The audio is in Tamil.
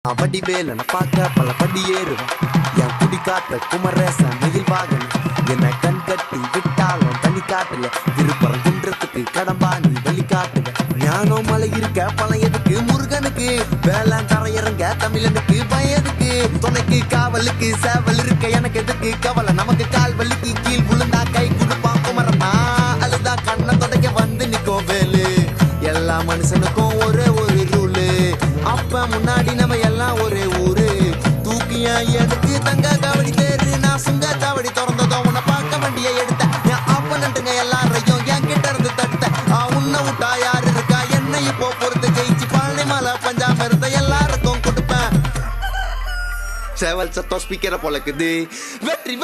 அவடி வேலன பார்க்க பல படி ஏறுவேன் என் குடி காட்ட குமரேசன் நெகில் வாகனம் என்ன கண் கட்டி விட்டாலும் தனி காட்டுல திருப்பரம் குன்றத்துக்கு கடம்பாணி வழி காட்டுவேன் ஞானம் மலை இருக்க பழம் எதுக்கு முருகனுக்கு வேளாண் தரையிறங்க தமிழனுக்கு பயதுக்கு துணைக்கு காவலுக்கு சேவல் இருக்க எனக்கு எதுக்கு கவலை நமக்கு கால் வலிக்கு கீழ் விழுந்தா கை கொடுப்பான் குமரனா அழுதா கண்ணை தொடக்க வந்து நிற்கும் வேலு எல்லா மனுஷனுக்கும் ஒரே ஒரு ரூலு அப்ப முன்னாடி நம்ம எல்லாம் ஒரே ஊரு தூக்கியா எடுத்து தங்க காவடி தேரு நான் சுங்க காவடி திறந்ததோ உன்னை பார்க்க வண்டியை எடுத்தேன் என் அப்பனண்டுங்க எல்லாரையும் என் கிட்ட இருந்து தடுத்தேன் உன்னை விட்டா யாரு இருக்கா என்ன இப்போ பொறுத்து ஜெயிச்சு பழனி மலை பஞ்சாம இருந்த எல்லாருக்கும் கொடுப்பேன் சேவல் சத்தம் ஸ்பீக்கரை பொழக்குது வெற்றி